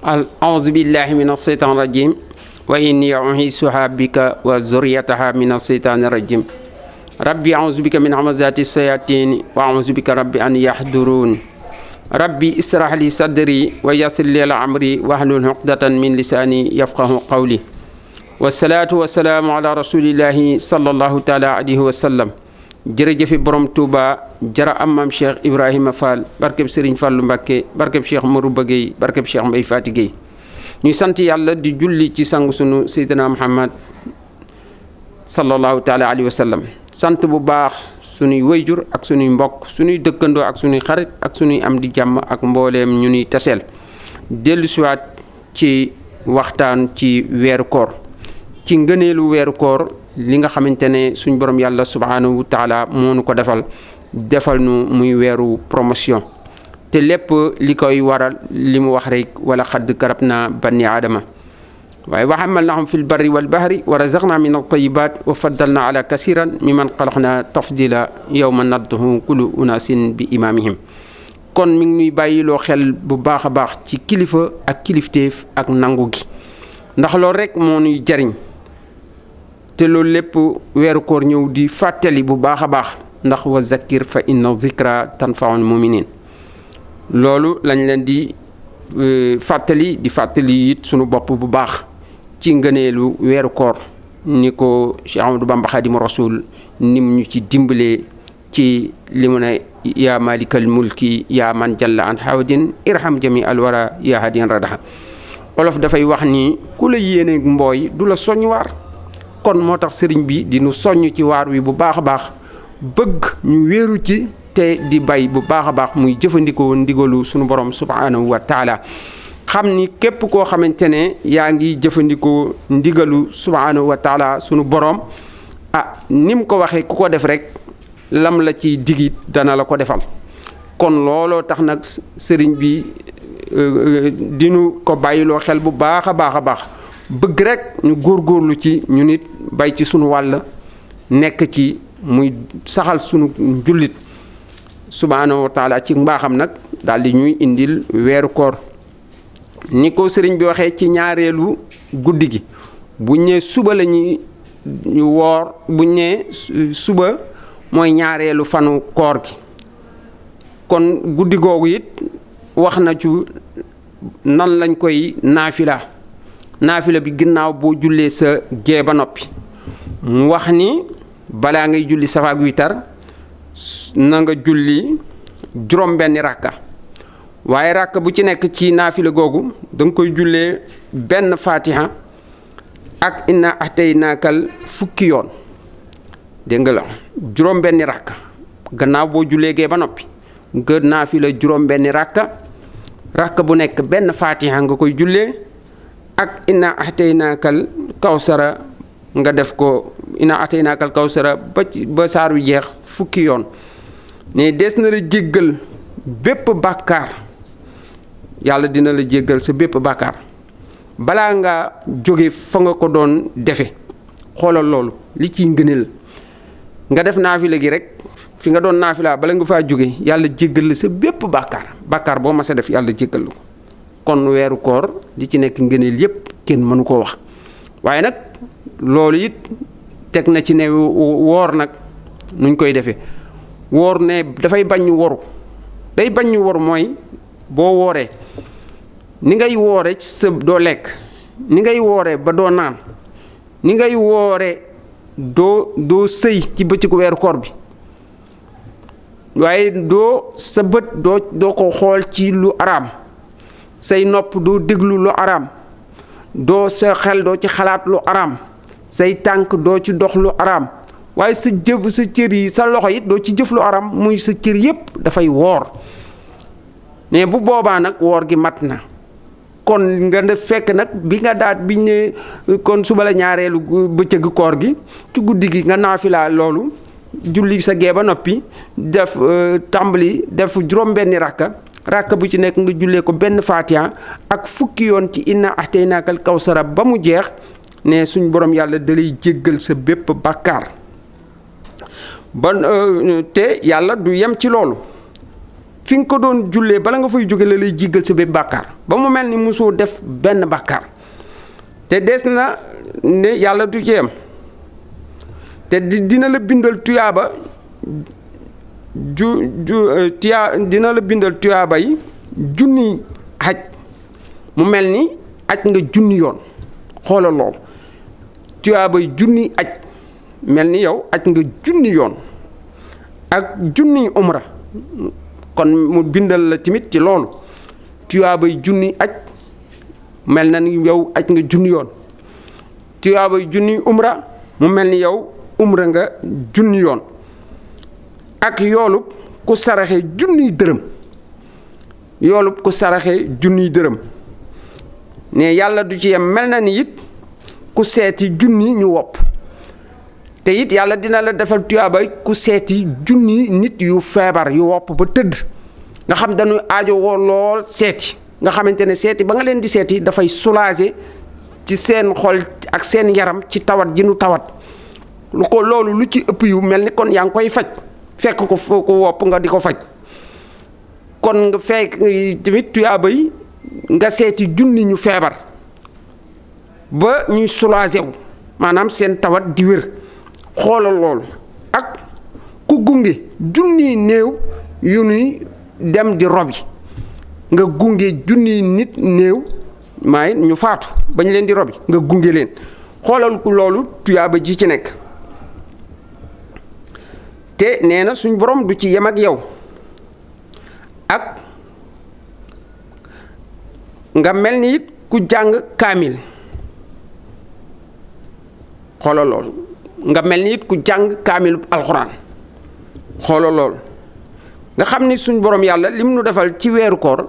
أعوذ بالله من الشيطان الرجيم وإني أعيذها بك وذريتها من الشيطان الرجيم ربي أعوذ بك من همزات الشياطين وأعوذ بك ربي أن يحضرون ربي اسرح لي صدري ويسر لي أمري واحلل عقدة من لساني يفقهوا قولي والصلاة والسلام على رسول الله صلى الله تعالى عليه وسلم jërëjëfi borom Touba jara amam Cheikh Ibrahima Fall barkeb Serigne Fallou Mbacké barkeb Cheikh Marouba Gueye barkeb Cheikh Mbaye Fati Gueye ñuy sant yàlla di julli ci sang sunu Seydina Muhammad sallallahu taala alayhi wa sallam sant bu baax sunuy wayjur ak sunuy mbokk sunuy dëkkandoo ak sunuy xarit ak sunuy am di jàmm ak mbooleem ñu nuy taseel dellu siwaat ci waxtaan ci weeru koor ci ngëneelu weeru koor li nga xamante ne suñ borom yàlla subhanahu wa taala moo nu ko defal nu muy weeru promotion te lépp li koy waral li mu wax rek wala xadd karab na bani aadama waaye wa hamalnahum fil barri wal bahri wa razaqna min at-tayyibat wa faddalna ala kasiran mimman xalaqna tafdila yawma nadduhu kullu unasin bi imamihim kon mi ngi ñuy bàyyiloo xel bu baax a baax ci kilifa ak kilifteef ak nangu gi ndax loolu rek moo ñuy jariñ te loolu lépp weeru koor ñëw di fàttali bu baax a baax ndax wa zakir fa inna zikra tanfaul muminin loolu lañ leen di fàttali it sunu bopp bu baax ci ngëneelu weeru koor ni ko Cheikh Ahmadou Bamba Khadimu Rasul nim ñu ci dimbalee ci li mu ne yaa malikal mulki yaa man jalla an hawadin irham jami alwara yaa hadiyan radaha olof dafay wax ni ku la yéene mbooy du la soññ waar kon moo tax sëriñ bi di nu soññ ci waar wi bu baax a baax bëgg ñu wéeru ci te di bay bu baax a baax muy jëfandikoo ndigalu sunu borom subhanahu wa taala xam ni képp koo xamante ne yaa ngi jëfandikoo ndigalu subhanahu wa taala sunu borom ni mu ko waxee ku ko def rek lam la ci digit dana la ko defal kon looloo tax nag sëriñ bi dinu ko bàyyiloo xel bu baax a baax a baax bëgg rek ñu góorgóorlu ci ñu nit bay ci sunu wàll nekk ci muy saxal sunu njullit subhaanahu wa taala ci mbaaxam nag daal di ñuy indil weeru koor ni ko sëriñ bi waxee ci ñaareelu guddi gi buñ ñee suba la ñuy woor buñ ñee suba mooy ñaareelu fanu koor gi kon guddi googu it wax na ci nan lañ koy naafila bi ginnaaw boo jullee sa gee ba noppi mu wax ni balaa ngay julli safaak witar na nga julli juróom benni ràkka waaye ràkka bu ci nekk ci naafila googu da nga koy jullee benn fatiha ak inna ahtaynaakal fukki yoon dégg nga la juróom benni ràkka gannaaw boo jullee gee ba noppi nga naafila juróom benni ràkka bu nekk benn fatiha nga koy jullee ak inna ataynaakal kawsara nga def ko inna ataynaakal kawsara ba saar wi jeex fukki yoon ne des na la jéggal bépp bàkkaar yàlla dina la jéggal sa bépp bàkkaar balaa nga jóge fa nga ko doon defe xoolal loolu li ciy ngëneel nga def naafila gi rek fi nga doon naafila bala nga faa jóge yàlla jéggal la sa bépp bàkkaar boo mas a def yàlla jéggal la ko kon weeru koor li ci nekk ngëneel yépp kenn mënu koo wax waaye nag loolu it teg na ci ne woor nag nuñ koy defee woor ne dafay bañ ñu woru day bañ ñu woru mooy boo wooree ni ngay woore sa doo lekk ni ngay wooree ba doo naan ni ngay wooree doo sëy ci bëccëgu weeru koor bi waaye doo sa bët doo ko xool ci lu araam say nopp doo déglu lu araam doo sa xel doo ci xalaat lu araam say tànk doo ci dox lu araam waaye sa cër yi sa loxo it doo ci jëf lu araam muy sa cër yépp dafay woor mais bu boobaa nag woor gi mat na kon nga def fekk nag bi nga daat biñ ne kon suba la ñaareelu bëccëg koor gi ci guddi gi nga naafila loolu julli sa gee ba noppi def tàmbali def juróom-benni ràkka bu ci nekk nga jullee ko benn fatiha ak fukki yoon ci inna ahtaynaakal kawsara ba mu jeex ne suñ borom yàlla dalay jéggal sa bépp bàkkaar ba te yàlla du yem ci loolu fi nga ko doon jullee bala nga fay jóge la lay jéggal sa bépp bàkkaar ba mu mel ni mosoo def benn bàkkaar te des na ne yàlla du ci yem te dina la bindal tuyaaba dina la bindal tuyaaba yi junni aj mu mel ni aj nga junni yoon xoolal loolu tuyaaba yi junni aj mel ni yow aj nga junni yoon ak junni umra kon mu bindal la tamit ci loolu tuyaaba yi junni aj mel na ni yow aj nga junni yoon tuyaaba yi junni umra mu mel ni yow umra nga junni yoon ak yoolub ku saraxe junniy dërëm yoolub ku saraxe junniy dërëm ne yàlla du ci yem mel na ni it ku seeti junni ñu wopp te it yàlla dina la defal tuyaabay ku seeti junni nit yu feebar yu wopp ba tëdd nga xam dañuy aajo woo lool seeti nga xamante ne seeti ba nga leen di seeti dafay soulager ci seen xol ak seen yaram ci tawat ji nu tawat lu ko loolu lu ci ëpp yu mel ni kon yaa ngi koy faj fekk ko foo ko wopp nga di ko faj kon nga fekk tamit tuyaaba yi nga seeti junni ñu feebar ba ñuy soulager wu maanaam seen tawat di wér xoolal loolu ak ku gunge junni néew yu nuy dem di robi nga gunge junni nit néew maay ñu faatu bañ leen di robi nga gunge leen xoolal ku loolu tuyaaba ji ci nekk te nee na suñ borom du ci yem ak yow ak nga mel ni it ku jàng kaamil xoolal loolu nga mel ni it ku jàng kaamil alxuraan xoolal loolu nga xam ni suñ borom yàlla lim nu defal ci weeru koor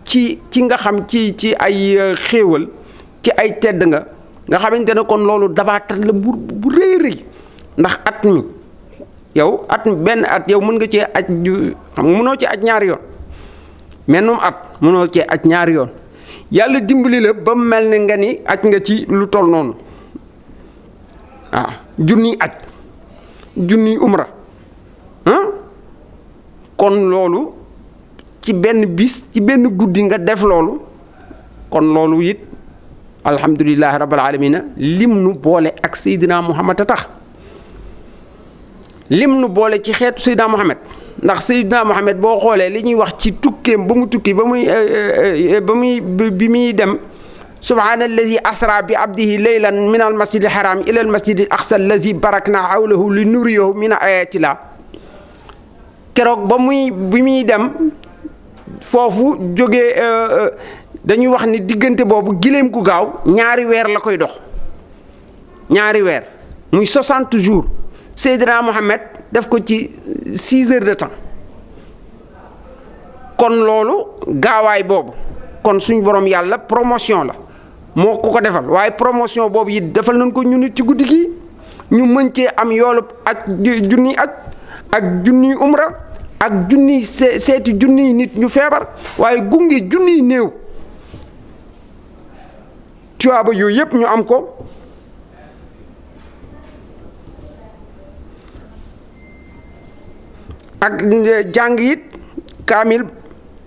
ci nga xam ci ay xéewal ci ay tedd nga xamante ne kon loolu dabaatal la bu rëy rëy ndax at mi yow benn at yow mën nga cee aj xam nga mënoo ci aj ñaari yoon mennum at mënoo cee aj ñaari yoon yàlla dimbali la ba mel ne nga ni aj nga ci lu toll noonu waaw junniy aj junniy umra kon loolu ci benn bis ci benn guddi nga def loolu kon loolu it alhamdulillahi rabbil alamina lim nu boole ak Seydina Muhammad a tax lim nu boole ci xeetu Seydina Muhammad ndax Seydina Muhammad boo xoolee li ñuy wax ci tukkeem ba mu tukki ba muy bi muy dem subhaana alladi asra bi abdihi leylan min al masjid al haram ila al masjid al aqsa alladi barakna hawlahu li nuriyahu min ayatina keroog bi muy dem foofu jógee dañuy wax ni diggante boobu giléem gu gaaw ñaari weer la koy dox ñaari weer muy 60 jours Seydina Muhammad def ko ci 6 heures de temps kon loolu gaawaay boobu kon suñ borom yàlla promotion la moo ko defal waaye promotion boobu it defal nañ ko ñu nit ci guddi gi ñu mën cee am yoolub junniy aj ak junniy umra ak junniy seeti junniy nit ñu feebar waaye gunge junniy néew tuyaaba yooyu yëpp ñu am ko ak jàng it kaamil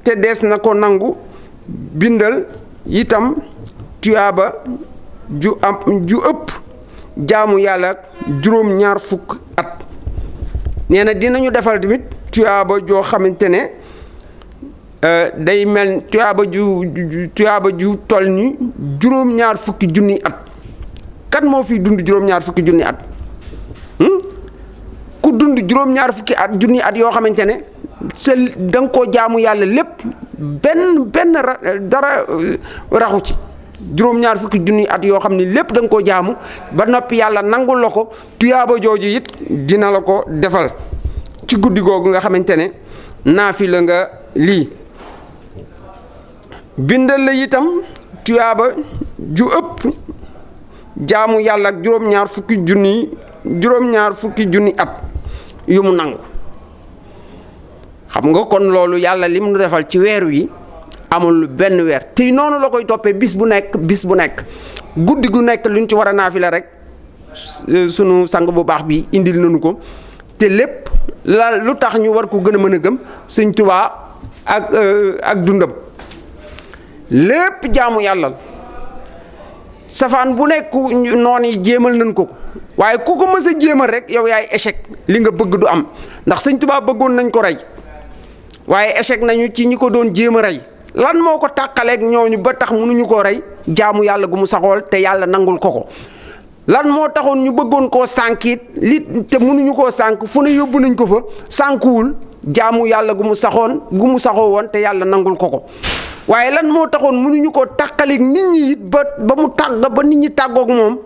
te dees na ko nangu bindal itam tuyaaba ju ëpp jaamu yàlla juróom-ñaar fukk at nee na dinañu defal tamit tuyaaba joo xamante ne day mel tuyaaba ju toll ni juróom-ñaar fukki junni at kan moo fi dund juróom-ñaar fukki junni at ku dund juróom-ñaar fukki at junni at yoo xamante ne sa da nga koo jaamu yàlla lépp benn dara raxu ci juróom-ñaar fukki junni at yoo xam ne lépp da nga koo jaamu ba noppi yàlla nangul la ko tuyaaba jooju it dina la ko defal ci guddi googu nga xamante ne naafila nga lii bindal la itam tuyaaba ju ëpp jaamu yàlla ak juróom-ñaar fukki junni at yu mu nangu xam nga kon loolu yàlla lim nu defal ci weer wi amul benn weer te noonu la koy toppee bis bu nekk guddi gu nekk luñ ci war a naafila rek sunu sang bu baax bi indil nañu ko te lépp lu tax ñu war ko gën a mën a gëm Sëñ Tuubaa ak dundam lépp jaamu yàlla safaan bu nekk noon yi jéemal nañ ko waaye ku ko mës a jéemal rek yow yaay échec li nga bëgg du am ndax Sëñ Tuubaa bëggoon nañ ko rey waaye échec nañu ci ñi ko doon jéem a rey lan moo ko tàqaleeg ñooñu ba tax mënuñu koo rey jaamu yàlla gu mu saxool te yàlla nangul ko lan moo taxoon ñu bëggoon koo sànkit li te mënuñu koo sànk fu ne yóbbu nañ ko fa sànkuwul jaamu yàlla gu mu saxoo woon te yàlla nangul ko waaye lan moo taxoon mënuñu koo tàqaleeg nit ñi it ba mu tàgg ba nit ñi tàggoog moom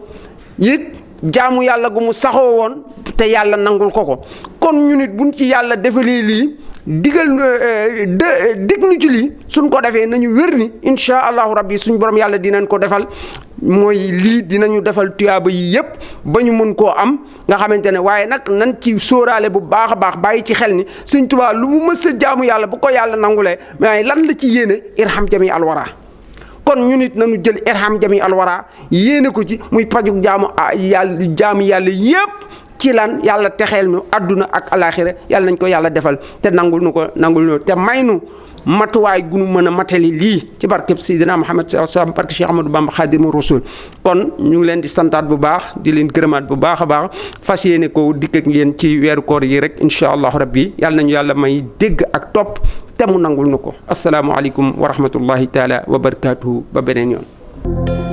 it jaamu yàlla gu mu saxoo woon te yàlla nangul ko kon ñu nit buñ ci yàlla defalee lii digal dig nu ci lii suñ ko defee nañu wér ni insha allahu rabbi suñ borom yàlla dinañ ko defal mooy lii dinañu defal tuyaaba yi yëpp ba ñu mën koo am nga xamante ne waaye nag nan ci sóoraale bu baax a baax bàyyi ci xel ni Sëñ Tuubaa lu mu mës a jaamu yàlla bu ko yàlla nangulee mais lan la ci yéene irham jami alwara kon ñu nit nañu jël irham jami alwara yéene ko ci muy pajug jaamu yàlla yëpp ci lan yàlla texeel nu àdduna ak alaxira yàlla nañ ko yàlla defal te nangul nu te may nu matuwaay gunu mën a matali lii ci barkeb Seydina Muhammad sallallahu alayhi wasallam barke Cheikh Ahmadou Bamba Khadimu Rasul kon ñu ngi leen di santaat bu baax di leen gërëmaat bu baax a baax fas yéene ko dikk ak yéen ci weeru koor yi rek incha allahu rabbi yàlla nañu yàlla may dégg ak topp te mu nangul nu ko asalaamualeykum wa rahmatullahi taala wa barakatuhu ba beneen yoon